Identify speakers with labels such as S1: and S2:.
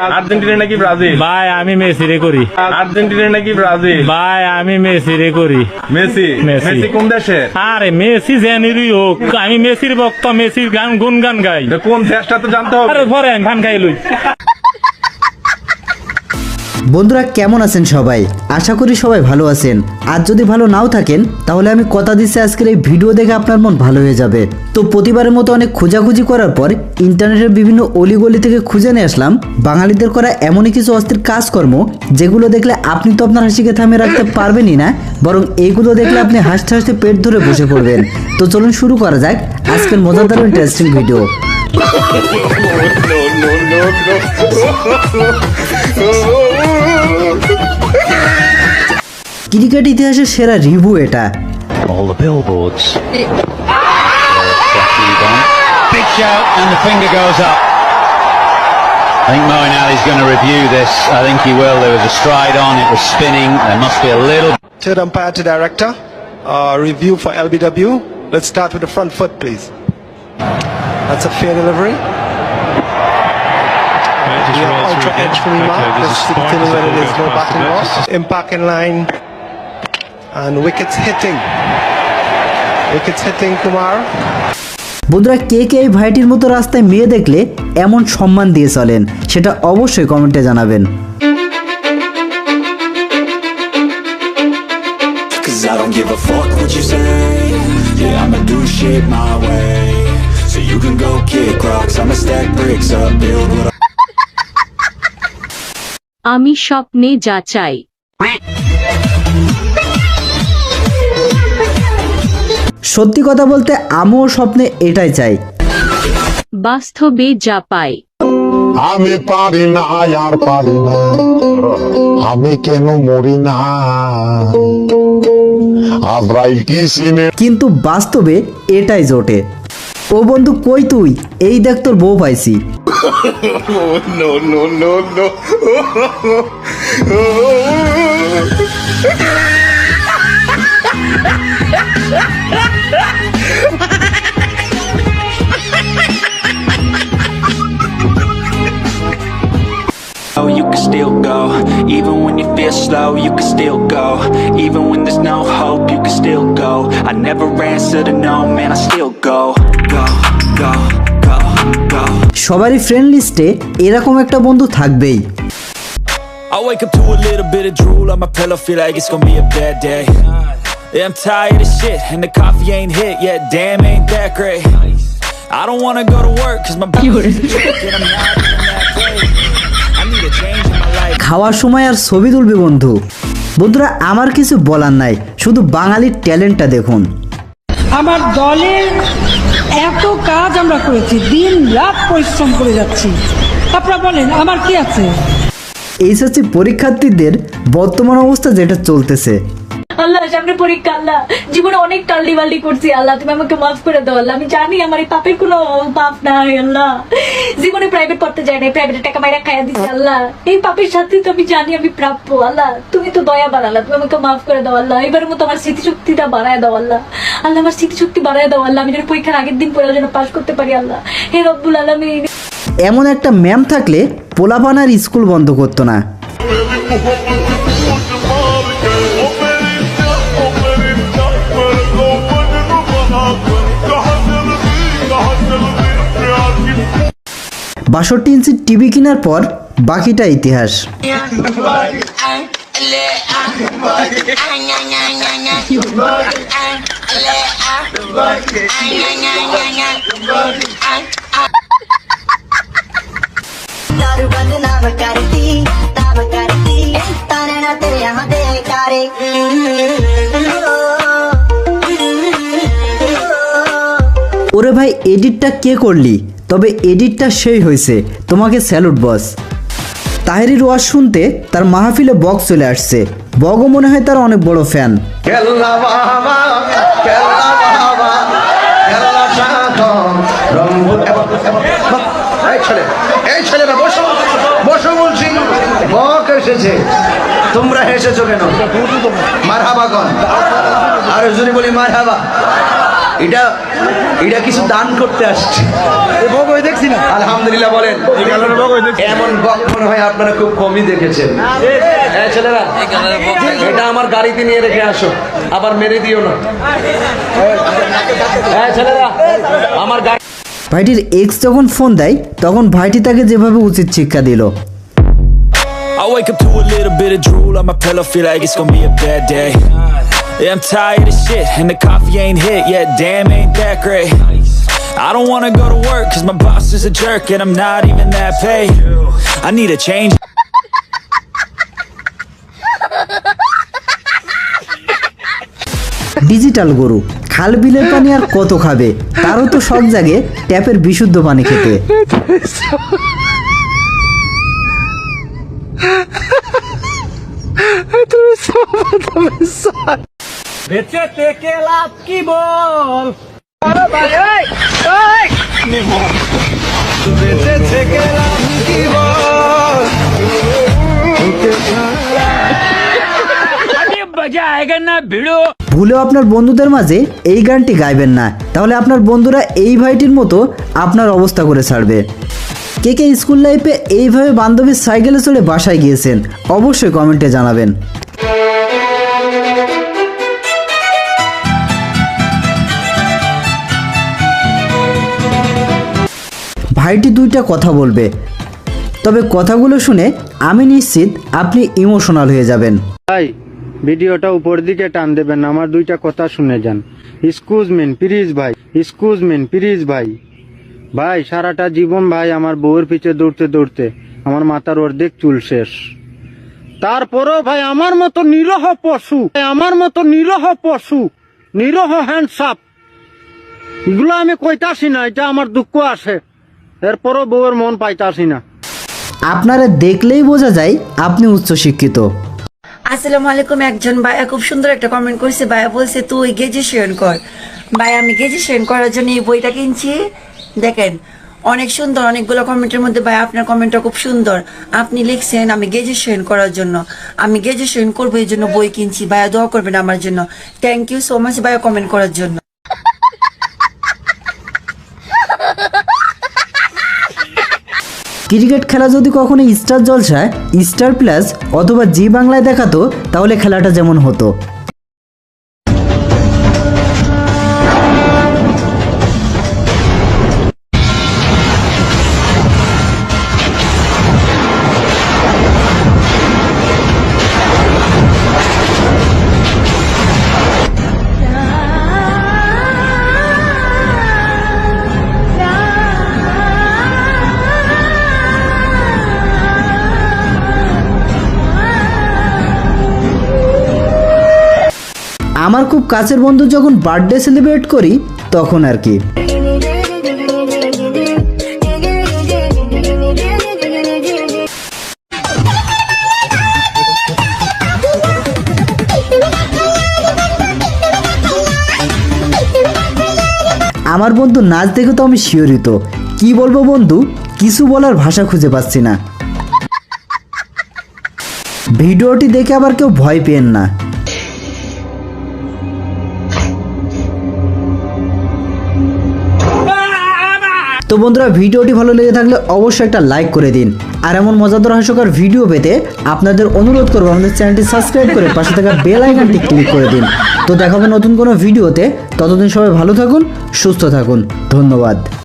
S1: Argentina নাকি Brazil?
S2: ভাই আমি মেসি রে করি।
S1: আর্জেন্টিনা নাকি ব্রাজিল?
S2: ভাই আমি মেসি রে করি।
S1: মেসি।
S2: মেসি।
S1: মেসি কোন দেশে?
S2: আরে মেসি জেনেরই হোক, আমি মেসির ভক্ত, মেসির গান গুনগান গাই।
S1: কোন দেশটা তো জানতে হবে।
S2: আরে পরে গান গাই লই।
S3: বন্ধুরা কেমন আছেন সবাই? আশা করি সবাই ভালো আছেন। আর যদি ভালো নাও থাকেন তাহলে আমি কথা দিচ্ছি আজকের এই ভিডিও দেখে আপনার মন ভালো হয়ে যাবে। তো প্রতিবারের মতো অনেক খোঁজাখুঁজি করার পর ইন্টারনেটের বিভিন্ন অলিগলি থেকে খুঁজে নিয়ে আসলাম বাঙালিদের করা এমনই কিছু অস্থির কাজকর্ম যেগুলো দেখলে আপনি তো আপনার হাসিকে থামিয়ে রাখতে পারবেনই না, বরং এইগুলো দেখলে আপনি হাসতে হাসতে পেট ধরে বসে পড়বেন। তো চলুন শুরু করা যাক আজকের মজাদার ইন্টারেস্টিং ভিডিও। ক্রিকেট ইতিহাসের সেরা রিভিউ এটা।
S4: All the billboards. Big shout and the finger goes up. I think Moeen Ali's going to review this. I think he will. There was a stride on. It was spinning. There must be a little.
S5: Third umpire to director. Review for LBW. Let's start with the front foot, please. That's a fair delivery. Ultra edge for me, Mark. Let's see the feeling whether there's no batting loss. Impact in line. And wickets hitting. Wickets hitting, Kumar.
S3: বন্ধুরা কে কে এই ভাইটির মতো রাস্তায় মেয়ে দেখলে এমন সম্মান দিয়ে চলেন সেটা অবশ্যই কমেন্টে জানাবেন।
S6: Cause I don't give a fuck what you say. Yeah, I'ma do shit my way. So you can go kick rocks. I'ma stack bricks up, build what
S7: আমি স্বপ্নে যা চাই
S3: সত্যি কথা বলতে আমিও স্বপ্নে এটাই চাই,
S7: বাস্তবে যা পাই
S8: আমি পারি না আর পারি না, আমি কেন মরি না, আজরাইল কি সিনে।
S3: কিন্তু বাস্তবে এটাই জোটে। ও বন্ধু কই তুই? এই দেখ তোর বউ পাইছি।
S6: you can still go. Even when you feel slow, you can still go. Even when there's no hope, you can still go. I never answer to no, man, I still go. Go, go, go, go.
S3: সবারই friend লিস্টে এরকম একটা বন্ধু থাকবেই।
S6: I wake up to a little bit of drool on my pillow, feel like it's gonna be a bad day. Yeah, I'm tired of shit, and the coffee ain't hit yet, damn ain't that great. I don't wanna go to work, cause my body's and I'm not even that great. I need a change in my life.
S3: খাওয়ার সময় আর ছবি তুলবে বন্ধু। বন্ধুরা আমার কিছু বলার নাই, শুধু বাঙালির ট্যালেন্টটা দেখুন।
S9: আমার দলের এত কাজ আমরা করেছি, দিন রাত পরিশ্রম করে যাচ্ছি, আপনারা বলেন আমার কি আছে?
S3: এইচএসসি পরীক্ষার্থীদের বর্তমান অবস্থা যেটা চলতেছে,
S10: আল্লাহ সামনে পরীক্ষা, আল্লাহ জীবনে অনেক টাল্লি বাল্লি করছি, আল্লাহ তুমি আমাকে মাফ করে দাও আল্লাহ। আমি জানি আমার এই পাপের কোনো পাপ নাই আল্লাহ। জীবনে প্রাইভেট পড়তে যাই না, প্রাইভেটের টাকা মাইরা খাইয়া দিচ্ছি আল্লাহ। এই পাপের সাথে তো আমি জানি আমি প্রাপ্য আল্লাহ। তুমি তো দয়া বাড়ালা, তুমি আমাকে মাফ করে দাও আল্লাহ। এবারের মতো আমার স্মৃতিশক্তিটা বাড়ায় দাও আল্লাহ। আল্লাহ আমার স্মৃতিশক্তি বাড়ায় দাও আল্লাহ। আমি যেন পরীক্ষার আগের দিন পড়ার জন্য পাশ করতে পারি আল্লাহ। হে রব্বুল আলামিন।
S3: এমন একটা ম্যাম থাকলে পোলাপান আর স্কুল বন্ধ করতো না। বাষট্টি ইঞ্চি টিভি কেনার পর বাকিটা ইতিহাস। ওরে ভাই এডিটটা কে করলি? তবে এডিটটা সেই হয়েছে, তোমাকে স্যালুট বস। তাহেরির ওয়াজ শুনতে তার মাহফিলে বক্স চলে আসছে। বগও মনে হয় তার অনেক বড় ফ্যান।
S11: তোমরা হেসেছো কেন? মারহাবা কন, আর যদি বলি মারহাবা। এটা এটা কিছু দান করতে আসছে দেখছি না আলহামদুলিল্লাহ বলেন এমন বক মনে হয় আপনারা খুব কমই দেখেছেন ছেলেরা এটা আমার গাড়িতে নিয়ে রেখে আসো আবার মেরে দিও না ছেলেরা আমার গাড়ি
S3: ভাইটির এক্স যখন ফোন দেয় তখন ভাইটি তাকে যেভাবে উচিত শিক্ষা দিল।
S6: I wake up to a little bit of drool on my pillow, feel like it's gonna be a bad day. Yeah, I'm tired of shit, and the coffee ain't hit yet, damn ain't that great. I don't wanna go to work, cause my boss is a jerk, and I'm not even that paid. I need a change.
S3: Digital গরু খাল বিলের পানি আর কত খাবে, তারও তো শখ জাগে ট্যাপের বিশুদ্ধ পানি খেতে।
S2: বেঁচে থেকে লাভ কি বল,
S5: বেঁচে থেকে লাভ কি বল,
S2: মজা আয়েগা না ভিড়ো।
S3: ভুলেও আপনার বন্ধুদের মাঝে এই গানটি গাইবেন না, তাহলে আপনার বন্ধুরা এই ভাইটির মতো আপনার অবস্থা করে ছাড়বে। কে কে স্কুল লাইফে এইভাবে বান্ধবীর সাইকেলে চড়ে বাসায় গিয়েছেন অবশ্যই কমেন্টে জানাবেন। ভাইটি দুইটা কথা বলবে, তবে কথাগুলো শুনে আমি নিশ্চিত আপনি ইমোশনাল হয়ে যাবেন।
S12: ভাই ভিডিওটা উপর দিকে টান দেবেন, আমার দুইটা কথা শুনে যান। এক্সকিউজ মিন প্লিজ ভাই, এক্সকিউজ মিন প্লিজ ভাই। ভাই সারাটা জীবন ভাই আমার বউয়ের পিছে দৌড়তে দৌড়তে আমার মাথার অর্ধেক চুল শেষ, তারপরও ভাই আমার মতো নিরহ পশু, আমার মতো নিরহ পশু, নিরহ হ্যান্ডসাপ এগুলো আমি কইতাছি না, এটা আমার দুঃখ আসে, এরপরও বউয়ের মন পাইতাছি না।
S3: আপনারা দেখলেই বোঝা যায় আপনি উচ্চশিক্ষিত।
S13: আসসালামু আলাইকুম। একজন ভাইয়া খুব সুন্দর একটা কমেন্ট করেছে, ভাইয়া বলছে তুই গ্রাজুয়েশন কর। ভাই আমি গ্রাজুয়েশন করার জন্য এই বইটা কিনছি, দেখেন অনেক সুন্দর, অনেকগুলো কমেন্টের মধ্যে ভাই আপনার কমেন্টটা খুব সুন্দর। আপনি লিখছেন আমি গ্রাজুয়েশন করার জন্য, আমি গ্রাজুয়েশন করবো এই জন্য বই কিনছি, ভাইয়া দোয়া করবেন আমার জন্য। থ্যাংক ইউ সো মাচ ভাইয়া কমেন্ট করার জন্য।
S3: ক্রিকেট খেলা যদি কখনো স্টার জলসায়, স্টার প্লাস অথবা জি বাংলায় দেখাতো তাহলে খেলাটা যেমন হতো। আমার খুব কাছের বন্ধু যখন বার্থডে সেলিব্রেট করি তখন আর কি। আমার বন্ধু নাচ দেখে তো আমি শিহরিত, কি বলবো বন্ধু, কিছু বলার ভাষা খুঁজে পাচ্ছি না। ভিডিওটি দেখে আবার কেউ ভয় পেয়েন না। তো বন্ধুরা ভিডিওটি ভালো লেগে থাকলে অবশ্যই একটা লাইক করে দিন, আর এমন মজাদার হাস্যকর ভিডিও পেতে আপনাদের অনুরোধ করবো আমাদের চ্যানেলটি সাবস্ক্রাইব করে পাশে থাকা বেল আইকনটি ক্লিক করে দিন। তো দেখা হবে নতুন কোনো ভিডিওতে, ততদিন সবাই ভালো থাকুন, সুস্থ থাকুন, ধন্যবাদ।